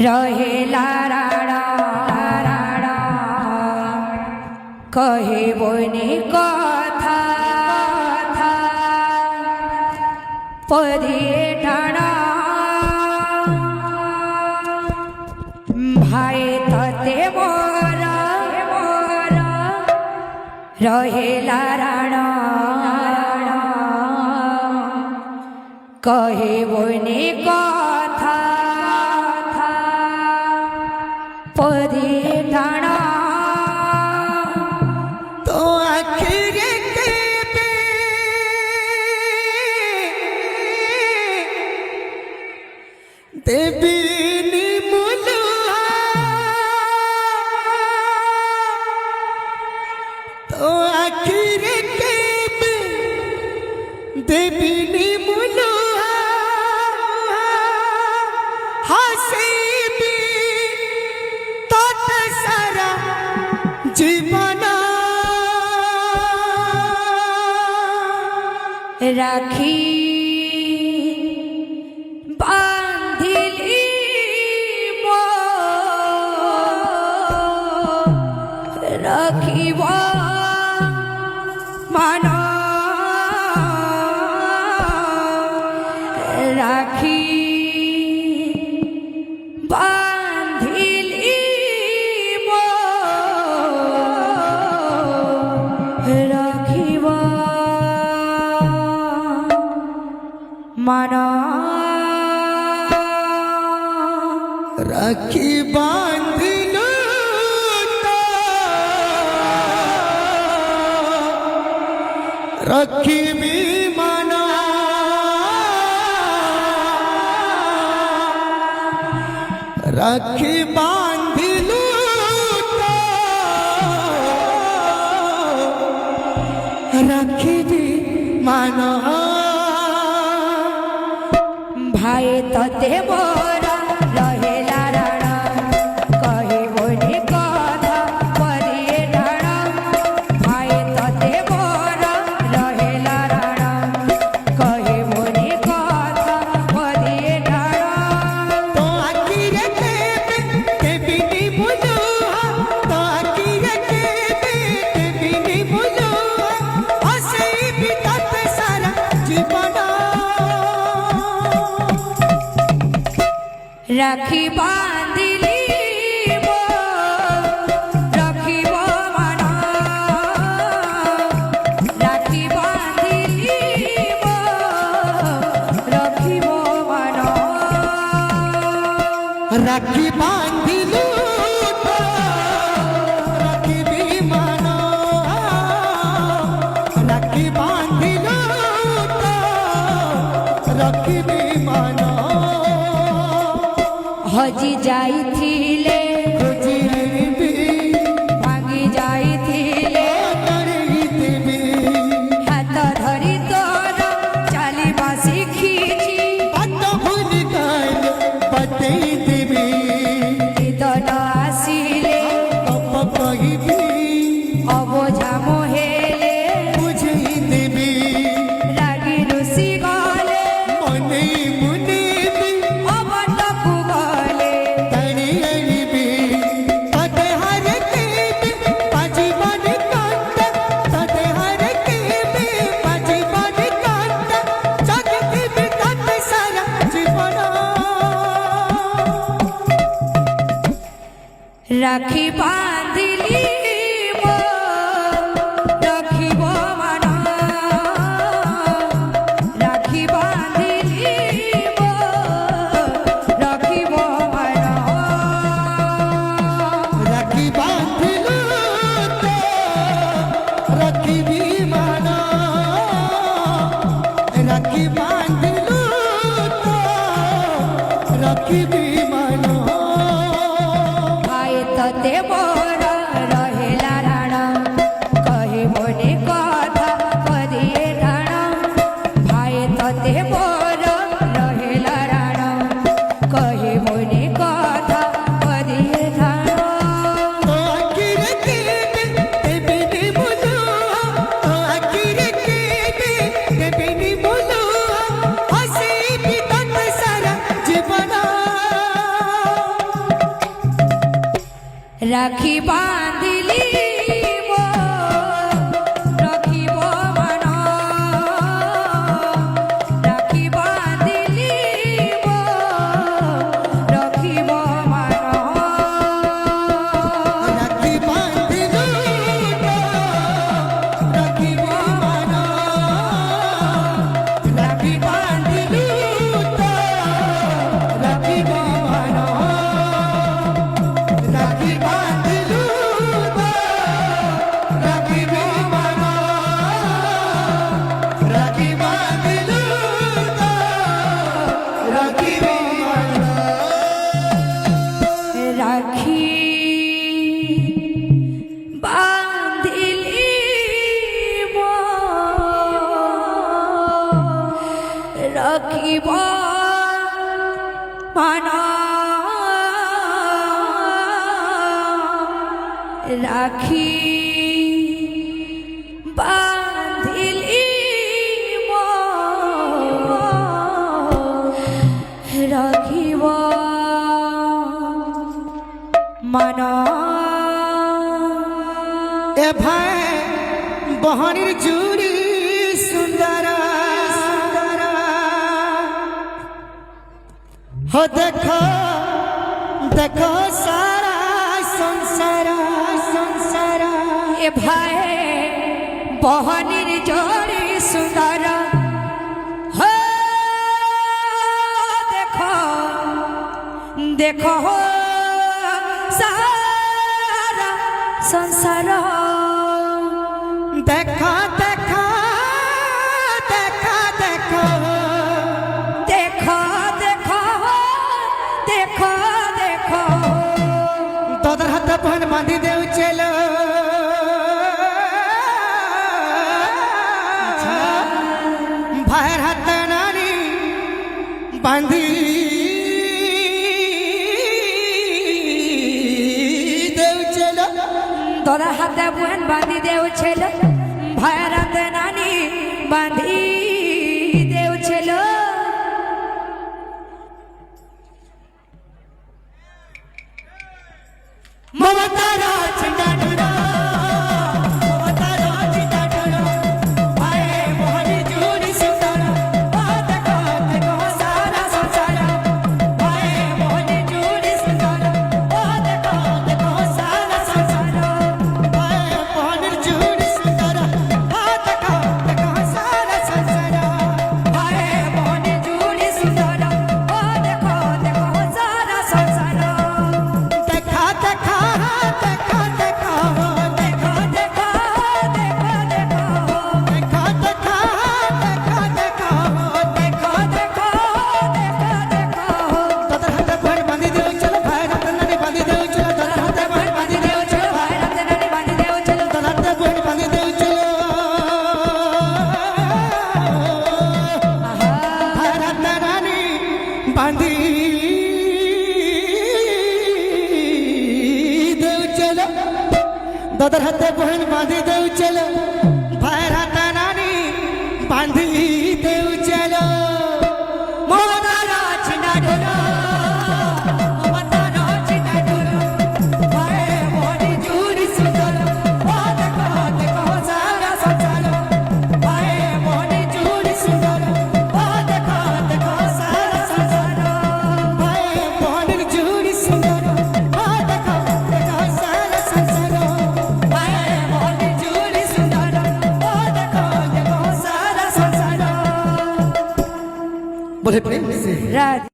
रहेला राणा राणा कहे बने कथा पदे ठाणा भाई तते मोर रहेला राणा कहे बने कथा पदे ठाणा तो आखिर के देवी तो आखिर के देवी नी मुलुआ हसीबी तो सारा जीवन राखी बांधिली मो रखिब मन राखी बांधिली मो रखिब मन राखी बांधिलु राखी भी मना राखी बांधिलु राखी भी मना भाई तते मोर रहेला राणा कहे बने कथा पदे ठाणा भाई तते मोर रहेला राणा कहे बने कथा पदे ठाणा तो आखिर के देवी नी मुलुआ तो आखिर के देवी नी मुलुआ हसी बितात सारा जीवन राखी बांधिली मो रखिब मन राखी बांधिली मो रखिब मन राखी बांधिलु राखी भी मना राखी बांधिलु राखी भी मना हजी जाइथिले भांगी जाइथिले हाथ धरी तोर चालिबा शिखिछि कीर्तन आसिले अबोझा मोहेले लागी रुषि गले अबटकु गले राखी बांधिली मो रखिब मन राखी बांधिली मो रखिब मन राखी बांधिलु राखी भी मना राखी बांधिलु राखी भी मना भाई तते मोर রাখি বাঁধিলি মো রাখিব মান রাখি বাঁধিলি মো রাখিব মান রাখি বাঁধিলু রাখি মান রাখি বাঁধিলু রাখি মান রাখি বাঁধিলু রাখি মান রাখি বাঁধিলু রাখি মান রাখি বাঁধিলি মো রাখিব মান রাখি বাঁধিলি মো রাখিব মান এ ভাই বহনির জুড়ি সুন্দর हो देखो देखो सारा संसार संसार এ ভাই বহনির জড়ি সুন্দর হো দেখো দেখো সারা সংসার देखो देखो देखो देखो দেখো দেখো দেখো দেখো তোদের হাতে বহন বাঁধি দেউ চলো ভাইয়ের হাতে নানি বাঁধি দেউ চলো তোরা হাতে বোন বাঁধি দেও ছিল ভাইয়ের হাতে নানি বাঁধি দেও ছিল মমতার চিন্তা ডুরা মমতার চিন্তা ডুরা ভাই বহনি জুড়ি সুন্দর দেখো দেখো সারা সংসার ভাই বহনি জুড়ি সুন্দর দেখো দেখো সারা সংসার ভাই বহনি জুড়ি সুন্দর দেখো দেখো সারা সংসার ভাই বহনি জুড়ি সুন্দর ও দেখো দেখো সারা সংসার দেখা দেখা দেখা দেখা দেখো দেখো দেখো দেখো দেখা দেখা দেখা দেখা দেখো দেখো দেখো দেখো তোদের হাতে ভর বাঁধি দেউ চলো ভাই হাতে নানি বাঁধি দেউ চলো তোদের হাতে ভর বাঁধি দেউ চলো ভাইয়ের হাতে নানি বাঁধি দেও ছিল তোদের হাতে ভর বাঁধি দেউ চলো ভাই হাতে নানি বাঁধি দেউ চলো তোদের হাতে ভর বাঁধি দেউ চলো ভাই হাতে নানি বাঁধি দেউ চলো মমতার চিন্তা ডোরা মমতার চিন্তা ডোরা ভাই বহনি জুড়ি সুন্দর ও দেখো দেখো সারা সংসার ভাই বহনি জুড়ি সুন্দর ও দেখো দেখো সারা সংসার ভাই বহনির জুড়ি সুন্দর দেখো দেখো সারা সংসার ভাই বহনি জুড়ি সুন্দর ও দেখো দেখো সারা সংসার बोले प्रेम से রাধে